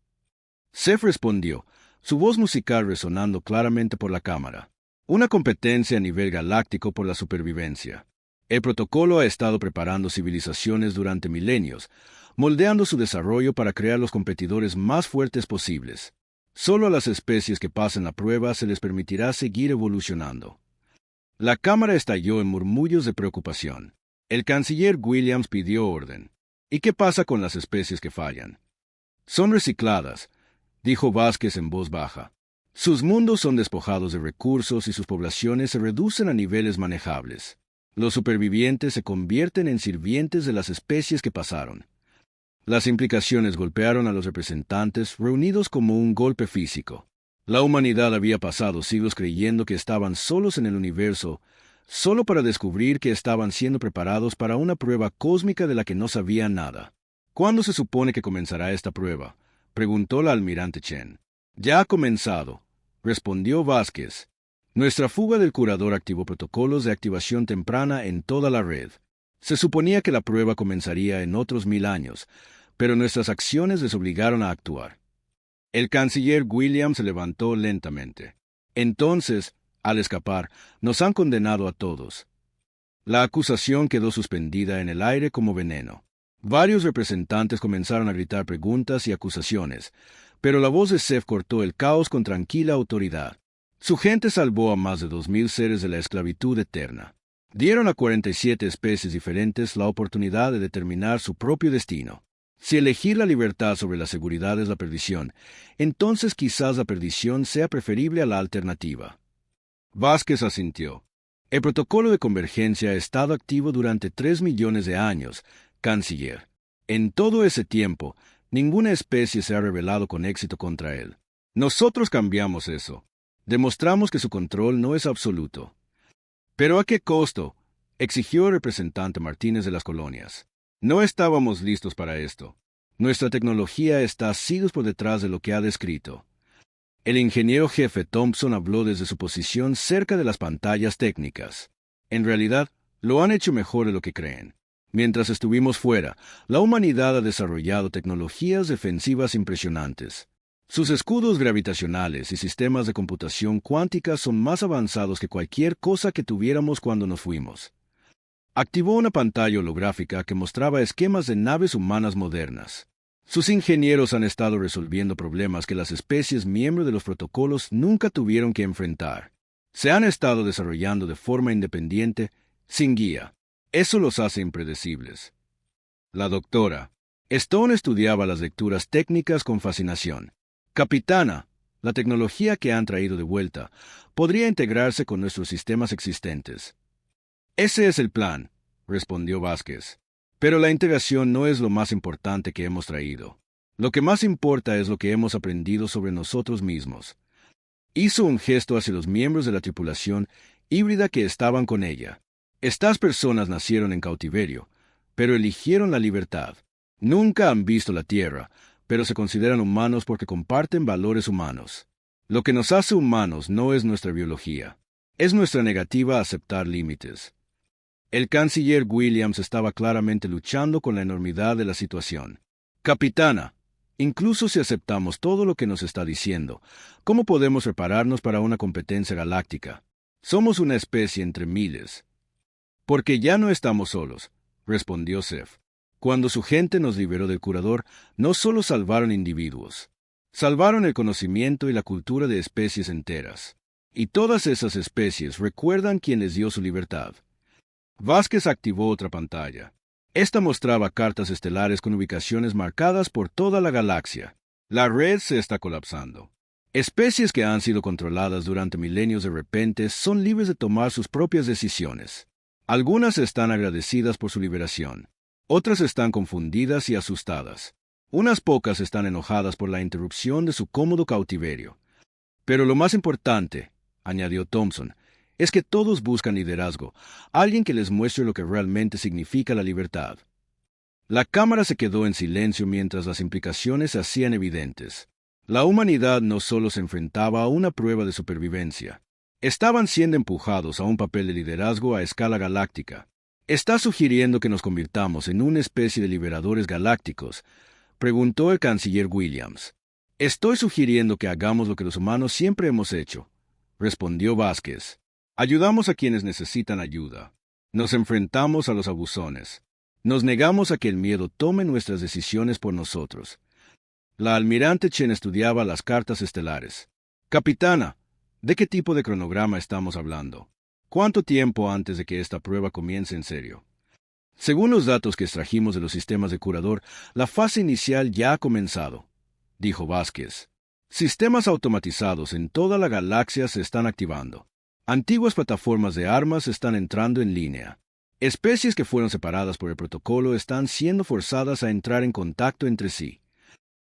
Seth respondió, su voz musical resonando claramente por la cámara. «Una competencia a nivel galáctico por la supervivencia. El protocolo ha estado preparando civilizaciones durante milenios, moldeando su desarrollo para crear los competidores más fuertes posibles. Solo a las especies que pasen la prueba se les permitirá seguir evolucionando». La cámara estalló en murmullos de preocupación. El canciller Williams pidió orden. «¿Y qué pasa con las especies que fallan?» «Son recicladas», dijo Vázquez en voz baja. «Sus mundos son despojados de recursos y sus poblaciones se reducen a niveles manejables. Los supervivientes se convierten en sirvientes de las especies que pasaron». Las implicaciones golpearon a los representantes reunidos como un golpe físico. La humanidad había pasado siglos creyendo que estaban solos en el universo, solo para descubrir que estaban siendo preparados para una prueba cósmica de la que no sabían nada. «¿Cuándo se supone que comenzará esta prueba?», preguntó la almirante Chen. «Ya ha comenzado», respondió Vázquez. «Nuestra fuga del curador activó protocolos de activación temprana en toda la red. Se suponía que la prueba comenzaría en otros 1000 años, pero nuestras acciones les obligaron a actuar». El canciller Williams se levantó lentamente. «Entonces, al escapar, nos han condenado a todos». La acusación quedó suspendida en el aire como veneno. Varios representantes comenzaron a gritar preguntas y acusaciones, pero la voz de Seth cortó el caos con tranquila autoridad. Su gente salvó a más de 2000 seres de la esclavitud eterna. Dieron a 47 especies diferentes la oportunidad de determinar su propio destino. Si elegir la libertad sobre la seguridad es la perdición, entonces quizás la perdición sea preferible a la alternativa. Vázquez asintió. «El protocolo de convergencia ha estado activo durante 3 millones de años, canciller. En todo ese tiempo, ninguna especie se ha rebelado con éxito contra él. Nosotros cambiamos eso. Demostramos que su control no es absoluto». «¿Pero a qué costo?», exigió el representante Martínez de las Colonias. «No estábamos listos para esto. Nuestra tecnología está siglos por detrás de lo que ha descrito». El ingeniero jefe Thompson habló desde su posición cerca de las pantallas técnicas. «En realidad, lo han hecho mejor de lo que creen. Mientras estuvimos fuera, la humanidad ha desarrollado tecnologías defensivas impresionantes. Sus escudos gravitacionales y sistemas de computación cuántica son más avanzados que cualquier cosa que tuviéramos cuando nos fuimos». Activó una pantalla holográfica que mostraba esquemas de naves humanas modernas. Sus ingenieros han estado resolviendo problemas que las especies miembros de los protocolos nunca tuvieron que enfrentar. Se han estado desarrollando de forma independiente, sin guía. Eso los hace impredecibles. La doctora Stone estudiaba las lecturas técnicas con fascinación. «Capitana, la tecnología que han traído de vuelta podría integrarse con nuestros sistemas existentes». «Ese es el plan», respondió Vázquez. «Pero la integración no es lo más importante que hemos traído. Lo que más importa es lo que hemos aprendido sobre nosotros mismos». Hizo un gesto hacia los miembros de la tripulación híbrida que estaban con ella. «Estas personas nacieron en cautiverio, pero eligieron la libertad. Nunca han visto la Tierra, pero se consideran humanos porque comparten valores humanos. Lo que nos hace humanos no es nuestra biología, es nuestra negativa a aceptar límites». El canciller Williams estaba claramente luchando con la enormidad de la situación. «Capitana, incluso si aceptamos todo lo que nos está diciendo, ¿cómo podemos prepararnos para una competencia galáctica? Somos una especie entre miles». «Porque ya no estamos solos», respondió Seth. «Cuando su gente nos liberó del curador, no solo salvaron individuos, salvaron el conocimiento y la cultura de especies enteras. Y todas esas especies recuerdan quién les dio su libertad». Vázquez activó otra pantalla. Esta mostraba cartas estelares con ubicaciones marcadas por toda la galaxia. La red se está colapsando. Especies que han sido controladas durante milenios de repente son libres de tomar sus propias decisiones. Algunas están agradecidas por su liberación. Otras están confundidas y asustadas. Unas pocas están enojadas por la interrupción de su cómodo cautiverio. Pero lo más importante, añadió Thompson, es que todos buscan liderazgo, alguien que les muestre lo que realmente significa la libertad. La cámara se quedó en silencio mientras las implicaciones se hacían evidentes. La humanidad no solo se enfrentaba a una prueba de supervivencia. Estaban siendo empujados a un papel de liderazgo a escala galáctica. ¿Está sugiriendo que nos convirtamos en una especie de liberadores galácticos?, preguntó el canciller Williams. Estoy sugiriendo que hagamos lo que los humanos siempre hemos hecho, respondió Vázquez. Ayudamos a quienes necesitan ayuda. Nos enfrentamos a los abusones. Nos negamos a que el miedo tome nuestras decisiones por nosotros. La almirante Chen estudiaba las cartas estelares. Capitana, ¿de qué tipo de cronograma estamos hablando? ¿Cuánto tiempo antes de que esta prueba comience en serio? Según los datos que extrajimos de los sistemas de curador, la fase inicial ya ha comenzado, dijo Vázquez. Sistemas automatizados en toda la galaxia se están activando. Antiguas plataformas de armas están entrando en línea. Especies que fueron separadas por el protocolo están siendo forzadas a entrar en contacto entre sí.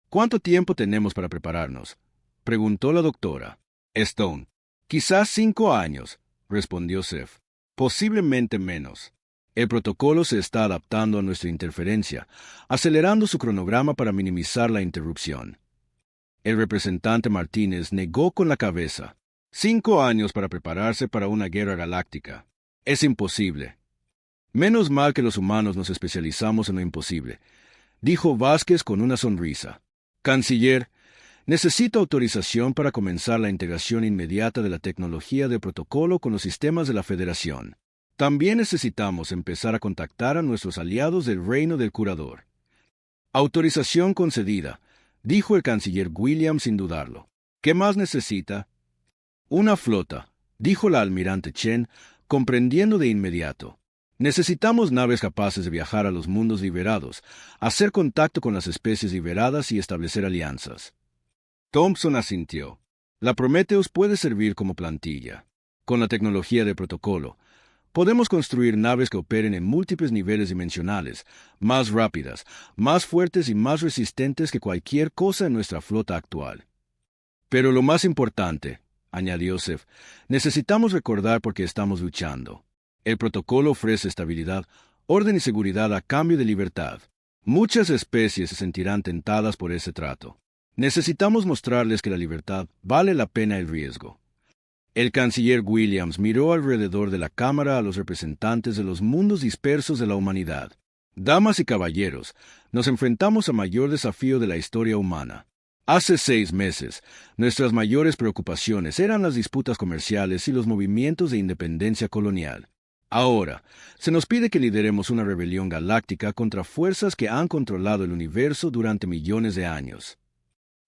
¿Cuánto tiempo tenemos para prepararnos?, preguntó la doctora Stone. Quizás 5 años, respondió Seth. Posiblemente menos. El protocolo se está adaptando a nuestra interferencia, acelerando su cronograma para minimizar la interrupción. El representante Martínez negó con la cabeza. 5 años para prepararse para una guerra galáctica. Es imposible. Menos mal que los humanos nos especializamos en lo imposible, dijo Vázquez con una sonrisa. Canciller, necesito autorización para comenzar la integración inmediata de la tecnología de protocolo con los sistemas de la Federación. También necesitamos empezar a contactar a nuestros aliados del Reino del Curador. Autorización concedida, dijo el canciller Williams sin dudarlo. ¿Qué más necesita? Una flota, dijo la almirante Chen, comprendiendo de inmediato. Necesitamos naves capaces de viajar a los mundos liberados, hacer contacto con las especies liberadas y establecer alianzas. Thompson asintió. La Prometheus puede servir como plantilla. Con la tecnología de protocolo, podemos construir naves que operen en múltiples niveles dimensionales, más rápidas, más fuertes y más resistentes que cualquier cosa en nuestra flota actual. Pero lo más importante, añadió Seth, necesitamos recordar por qué estamos luchando. El protocolo ofrece estabilidad, orden y seguridad a cambio de libertad. Muchas especies se sentirán tentadas por ese trato. Necesitamos mostrarles que la libertad vale la pena el riesgo. El canciller Williams miró alrededor de la cámara a los representantes de los mundos dispersos de la humanidad. Damas y caballeros, nos enfrentamos al mayor desafío de la historia humana. Hace 6 meses, nuestras mayores preocupaciones eran las disputas comerciales y los movimientos de independencia colonial. Ahora, se nos pide que lideremos una rebelión galáctica contra fuerzas que han controlado el universo durante millones de años.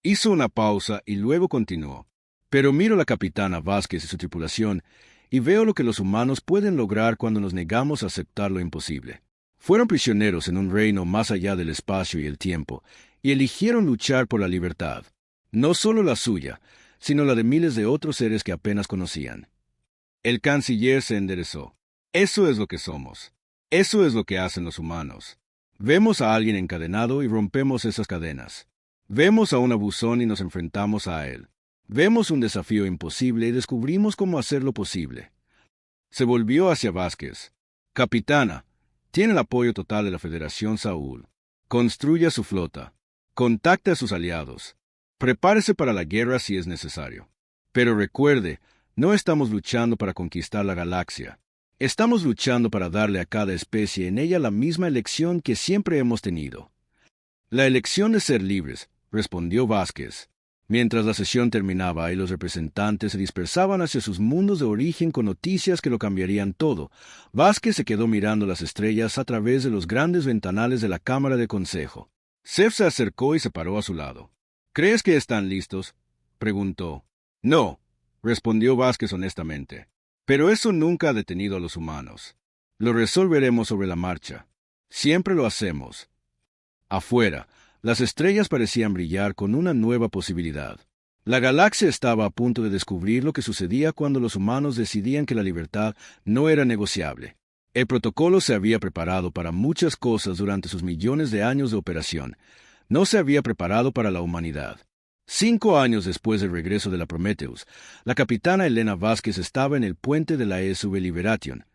Hizo una pausa y luego continuó. Pero miro a la capitana Vázquez y su tripulación y veo lo que los humanos pueden lograr cuando nos negamos a aceptar lo imposible. Fueron prisioneros en un reino más allá del espacio y el tiempo y eligieron luchar por la libertad. No solo la suya, sino la de miles de otros seres que apenas conocían. El canciller se enderezó. Eso es lo que somos. Eso es lo que hacen los humanos. Vemos a alguien encadenado y rompemos esas cadenas. Vemos a un abusón y nos enfrentamos a él. Vemos un desafío imposible y descubrimos cómo hacerlo posible. Se volvió hacia Vázquez. Capitana, tiene el apoyo total de la Federación Saúl. Construya su flota. Contacte a sus aliados. Prepárese para la guerra si es necesario. Pero recuerde, no estamos luchando para conquistar la galaxia. Estamos luchando para darle a cada especie en ella la misma elección que siempre hemos tenido. La elección de ser libres, respondió Vázquez. Mientras la sesión terminaba y los representantes se dispersaban hacia sus mundos de origen con noticias que lo cambiarían todo, Vázquez se quedó mirando las estrellas a través de los grandes ventanales de la Cámara de Consejo. Seth se acercó y se paró a su lado. ¿Crees que están listos?, preguntó. No, respondió Vázquez honestamente. Pero eso nunca ha detenido a los humanos. Lo resolveremos sobre la marcha. Siempre lo hacemos. Afuera, las estrellas parecían brillar con una nueva posibilidad. La galaxia estaba a punto de descubrir lo que sucedía cuando los humanos decidían que la libertad no era negociable. El protocolo se había preparado para muchas cosas durante sus millones de años de operación. No se había preparado para la humanidad. 5 años después del regreso de la Prometheus, la capitana Elena Vázquez estaba en el puente de la ESV Liberation,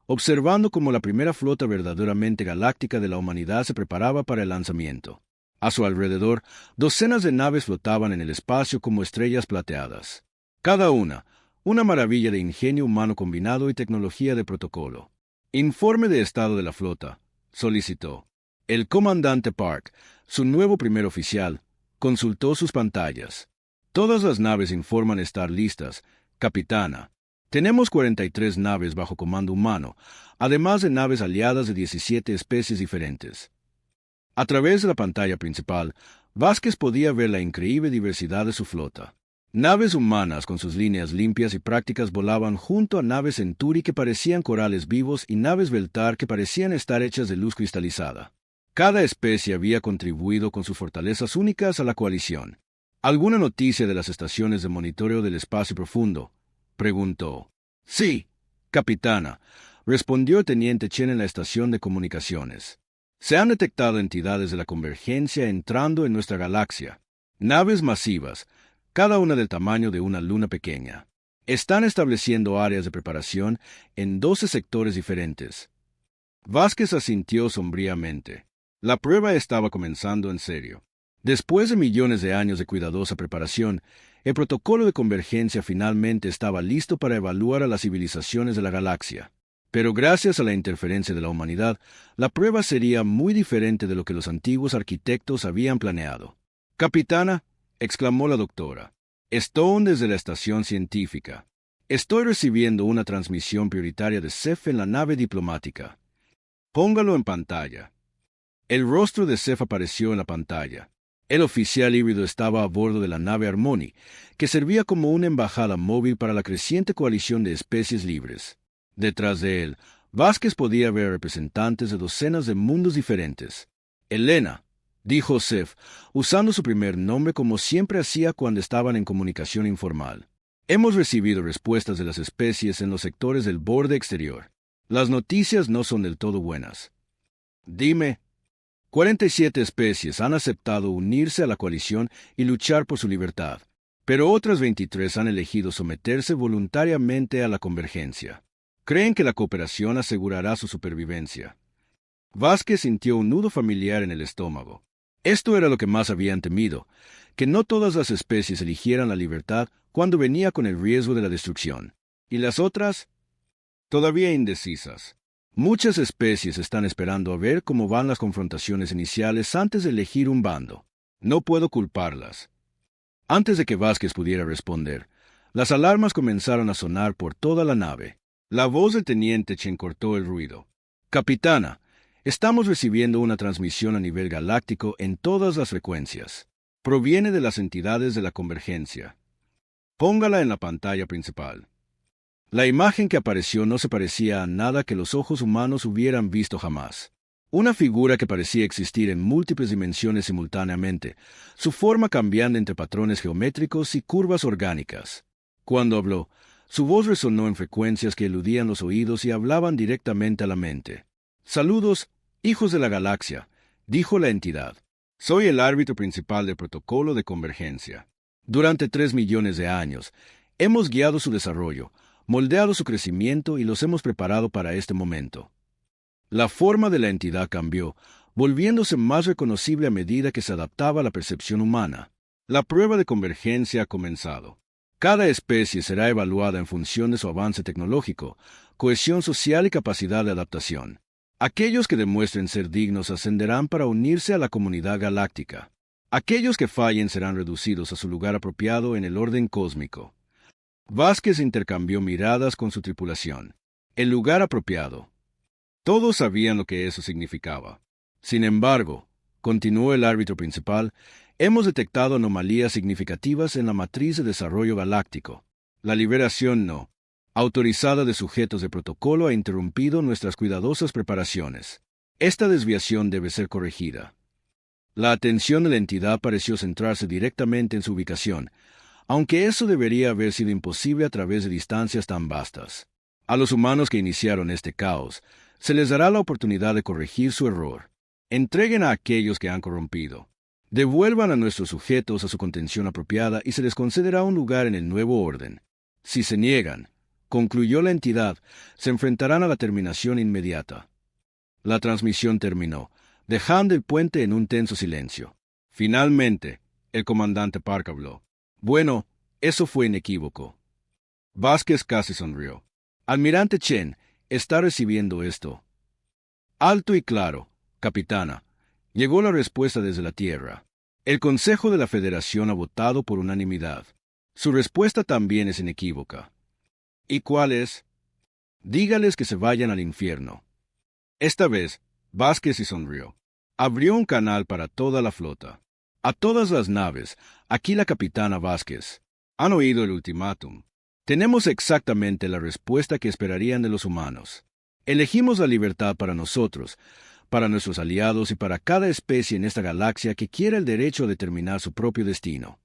observando cómo la primera flota verdaderamente galáctica de la humanidad se preparaba para el lanzamiento. A su alrededor, docenas de naves flotaban en el espacio como estrellas plateadas. Cada una maravilla de ingenio humano combinado y tecnología de protocolo. Informe de estado de la flota, solicitó. El comandante Park, su nuevo primer oficial, consultó sus pantallas. Todas las naves informan estar listas, capitana. Tenemos 43 naves bajo comando humano, además de naves aliadas de 17 especies diferentes. A través de la pantalla principal, Vázquez podía ver la increíble diversidad de su flota. Naves humanas con sus líneas limpias y prácticas volaban junto a naves Centauri que parecían corales vivos y naves Beltar que parecían estar hechas de luz cristalizada. Cada especie había contribuido con sus fortalezas únicas a la coalición. ¿Alguna noticia de las estaciones de monitoreo del espacio profundo?, preguntó. Sí, capitana, respondió el teniente Chen en la estación de comunicaciones. Se han detectado entidades de la convergencia entrando en nuestra galaxia. Naves masivas, cada una del tamaño de una luna pequeña. Están estableciendo áreas de preparación en 12 sectores diferentes. Vázquez asintió sombríamente. La prueba estaba comenzando en serio. Después de millones de años de cuidadosa preparación, el protocolo de convergencia finalmente estaba listo para evaluar a las civilizaciones de la galaxia. Pero gracias a la interferencia de la humanidad, la prueba sería muy diferente de lo que los antiguos arquitectos habían planeado. «Capitana», exclamó la doctora, «Stone desde la estación científica. Estoy recibiendo una transmisión prioritaria de Ceph en la nave diplomática. Póngalo en pantalla». El rostro de Ceph apareció en la pantalla. El oficial híbrido estaba a bordo de la nave Harmony, que servía como una embajada móvil para la creciente coalición de especies libres. Detrás de él, Vázquez podía ver representantes de docenas de mundos diferentes. «Elena», dijo Ceph, usando su primer nombre como siempre hacía cuando estaban en comunicación informal. «Hemos recibido respuestas de las especies en los sectores del borde exterior. Las noticias no son del todo buenas». «Dime». 47 especies han aceptado unirse a la coalición y luchar por su libertad, pero otras 23 han elegido someterse voluntariamente a la convergencia. Creen que la cooperación asegurará su supervivencia. Vázquez sintió un nudo familiar en el estómago. Esto era lo que más habían temido, que no todas las especies eligieran la libertad cuando venía con el riesgo de la destrucción. ¿Y las otras? Todavía indecisas. Muchas especies están esperando a ver cómo van las confrontaciones iniciales antes de elegir un bando. No puedo culparlas. Antes de que Vázquez pudiera responder, las alarmas comenzaron a sonar por toda la nave. La voz del teniente Chen cortó el ruido. «Capitana, estamos recibiendo una transmisión a nivel galáctico en todas las frecuencias. Proviene de las entidades de la convergencia. Póngala en la pantalla principal». La imagen que apareció no se parecía a nada que los ojos humanos hubieran visto jamás. Una figura que parecía existir en múltiples dimensiones simultáneamente, su forma cambiando entre patrones geométricos y curvas orgánicas. Cuando habló, su voz resonó en frecuencias que eludían los oídos y hablaban directamente a la mente. «Saludos, hijos de la galaxia», dijo la entidad. «Soy el árbitro principal del protocolo de convergencia. Durante 3 millones de años, hemos guiado su desarrollo, moldeado su crecimiento y los hemos preparado para este momento». La forma de la entidad cambió, volviéndose más reconocible a medida que se adaptaba a la percepción humana. La prueba de convergencia ha comenzado. Cada especie será evaluada en función de su avance tecnológico, cohesión social y capacidad de adaptación. Aquellos que demuestren ser dignos ascenderán para unirse a la comunidad galáctica. Aquellos que fallen serán reducidos a su lugar apropiado en el orden cósmico. Vázquez intercambió miradas con su tripulación. El lugar apropiado. Todos sabían lo que eso significaba. Sin embargo, continuó el árbitro principal, hemos detectado anomalías significativas en la matriz de desarrollo galáctico. La liberación no autorizada de sujetos de protocolo ha interrumpido nuestras cuidadosas preparaciones. Esta desviación debe ser corregida. La atención de la entidad pareció centrarse directamente en su ubicación, aunque eso debería haber sido imposible a través de distancias tan vastas. A los humanos que iniciaron este caos, se les dará la oportunidad de corregir su error. Entreguen a aquellos que han corrompido. Devuelvan a nuestros sujetos a su contención apropiada y se les concederá un lugar en el nuevo orden. Si se niegan, concluyó la entidad, se enfrentarán a la terminación inmediata. La transmisión terminó, dejando el puente en un tenso silencio. Finalmente, el comandante Park habló. Bueno, eso fue inequívoco. Vázquez casi sonrió. Almirante Chen, está recibiendo esto. Alto y claro, capitana. Llegó la respuesta desde la Tierra. El Consejo de la Federación ha votado por unanimidad. Su respuesta también es inequívoca. ¿Y cuál es? Dígales que se vayan al infierno. Esta vez, Vázquez sí sonrió. Abrió un canal para toda la flota. A todas las naves, aquí la capitana Vázquez. Han oído el ultimátum. Tenemos exactamente la respuesta que esperarían de los humanos. Elegimos la libertad para nosotros, para nuestros aliados y para cada especie en esta galaxia que quiera el derecho a determinar su propio destino.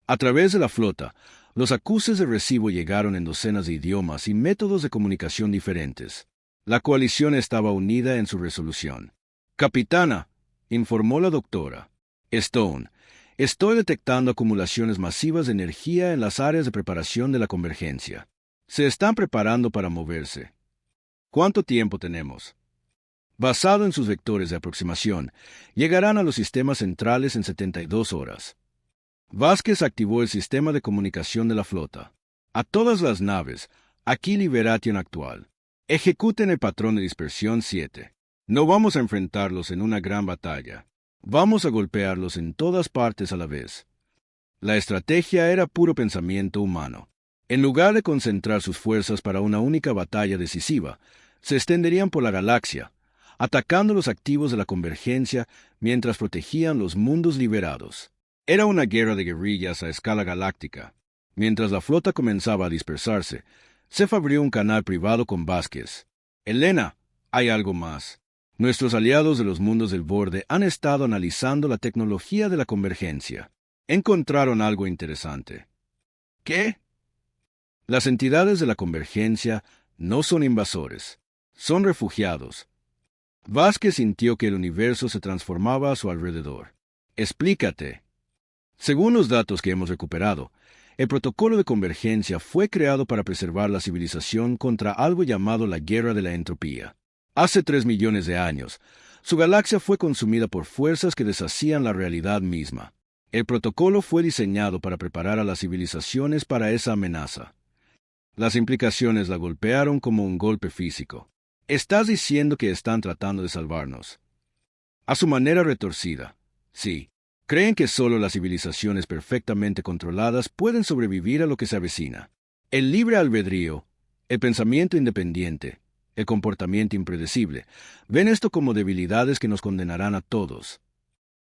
A través de la flota, los acuses de recibo llegaron en docenas de idiomas y métodos de comunicación diferentes. La coalición estaba unida en su resolución. Capitana, informó la doctora Stone, estoy detectando acumulaciones masivas de energía en las áreas de preparación de la convergencia. Se están preparando para moverse. ¿Cuánto tiempo tenemos? Basado en sus vectores de aproximación, llegarán a los sistemas centrales en 72 horas. Vázquez activó el sistema de comunicación de la flota. A todas las naves, aquí Liberation actual. Ejecuten el patrón de dispersión 7. No vamos a enfrentarlos en una gran batalla. Vamos a golpearlos en todas partes a la vez. La estrategia era puro pensamiento humano. En lugar de concentrar sus fuerzas para una única batalla decisiva, se extenderían por la galaxia, atacando los activos de la convergencia mientras protegían los mundos liberados. Era una guerra de guerrillas a escala galáctica. Mientras la flota comenzaba a dispersarse, Sef abrió un canal privado con Vázquez. Elena, hay algo más. Nuestros aliados de los mundos del borde han estado analizando la tecnología de la convergencia. Encontraron algo interesante. ¿Qué? Las entidades de la convergencia no son invasores, son refugiados. Vázquez sintió que el universo se transformaba a su alrededor. Explícate. Según los datos que hemos recuperado, el protocolo de convergencia fue creado para preservar la civilización contra algo llamado la guerra de la entropía. Hace 3 millones de años, su galaxia fue consumida por fuerzas que deshacían la realidad misma. El protocolo fue diseñado para preparar a las civilizaciones para esa amenaza. Las implicaciones la golpearon como un golpe físico. Estás diciendo que están tratando de salvarnos. A su manera retorcida, sí. Creen que solo las civilizaciones perfectamente controladas pueden sobrevivir a lo que se avecina. El libre albedrío, el pensamiento independiente, el comportamiento impredecible, ven esto como debilidades que nos condenarán a todos.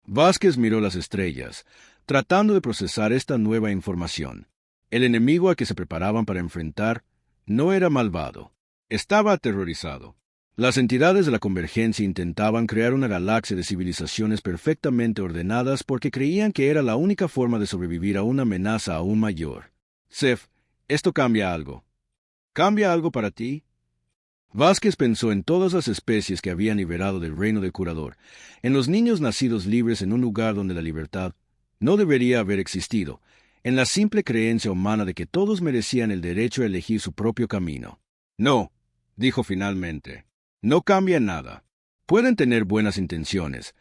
Vázquez miró las estrellas, tratando de procesar esta nueva información. El enemigo al que se preparaban para enfrentar no era malvado, estaba aterrorizado. Las entidades de la convergencia intentaban crear una galaxia de civilizaciones perfectamente ordenadas porque creían que era la única forma de sobrevivir a una amenaza aún mayor. Sef, esto cambia algo. ¿Cambia algo para ti? Vázquez pensó en todas las especies que habían liberado del reino del curador, en los niños nacidos libres en un lugar donde la libertad no debería haber existido, en la simple creencia humana de que todos merecían el derecho a elegir su propio camino. No, dijo finalmente. No cambia nada. Pueden tener buenas intenciones,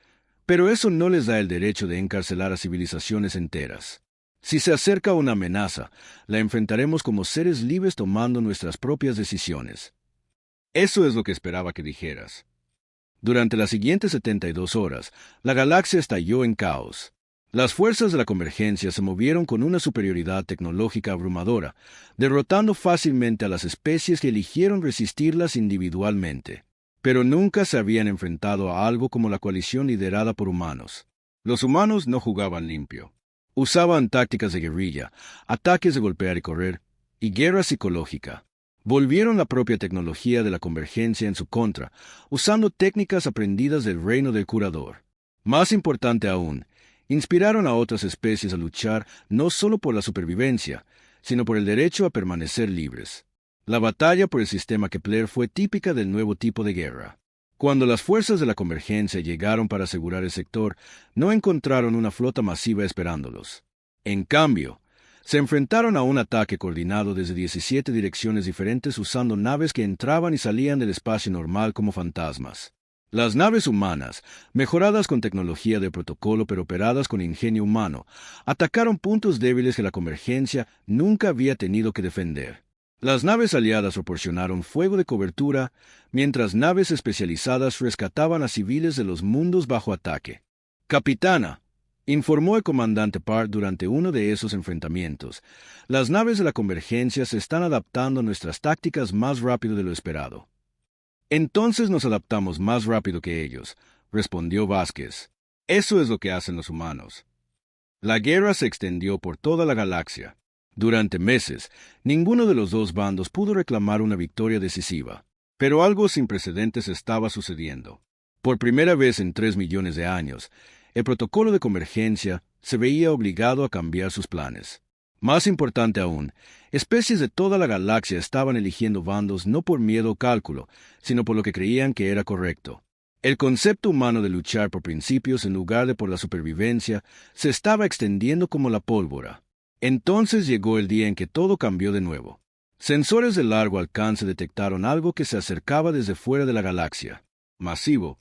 pero eso no les da el derecho de encarcelar a civilizaciones enteras. Si se acerca una amenaza, la enfrentaremos como seres libres tomando nuestras propias decisiones. Eso es lo que esperaba que dijeras. Durante las siguientes 72 horas, la galaxia estalló en caos. Las fuerzas de la convergencia se movieron con una superioridad tecnológica abrumadora, derrotando fácilmente a las especies que eligieron resistirlas individualmente. Pero nunca se habían enfrentado a algo como la coalición liderada por humanos. Los humanos no jugaban limpio. Usaban tácticas de guerrilla, ataques de golpear y correr, y guerra psicológica. Volvieron la propia tecnología de la convergencia en su contra, usando técnicas aprendidas del reino del curador. Más importante aún, inspiraron a otras especies a luchar no solo por la supervivencia, sino por el derecho a permanecer libres. La batalla por el sistema Kepler fue típica del nuevo tipo de guerra. Cuando las fuerzas de la convergencia llegaron para asegurar el sector, no encontraron una flota masiva esperándolos. En cambio, se enfrentaron a un ataque coordinado desde 17 direcciones diferentes usando naves que entraban y salían del espacio normal como fantasmas. Las naves humanas, mejoradas con tecnología de protocolo pero operadas con ingenio humano, atacaron puntos débiles que la convergencia nunca había tenido que defender. Las naves aliadas proporcionaron fuego de cobertura, mientras naves especializadas rescataban a civiles de los mundos bajo ataque. «Capitana», informó el comandante Parr durante uno de esos enfrentamientos, «las naves de la convergencia se están adaptando a nuestras tácticas más rápido de lo esperado». «Entonces nos adaptamos más rápido que ellos», respondió Vázquez. «Eso es lo que hacen los humanos». La guerra se extendió por toda la galaxia. Durante meses, ninguno de los dos bandos pudo reclamar una victoria decisiva. Pero algo sin precedentes estaba sucediendo. Por primera vez en 3 millones de años, el protocolo de convergencia se veía obligado a cambiar sus planes. Más importante aún, especies de toda la galaxia estaban eligiendo bandos no por miedo o cálculo, sino por lo que creían que era correcto. El concepto humano de luchar por principios en lugar de por la supervivencia se estaba extendiendo como la pólvora. Entonces llegó el día en que todo cambió de nuevo. Sensores de largo alcance detectaron algo que se acercaba desde fuera de la galaxia. Masivo,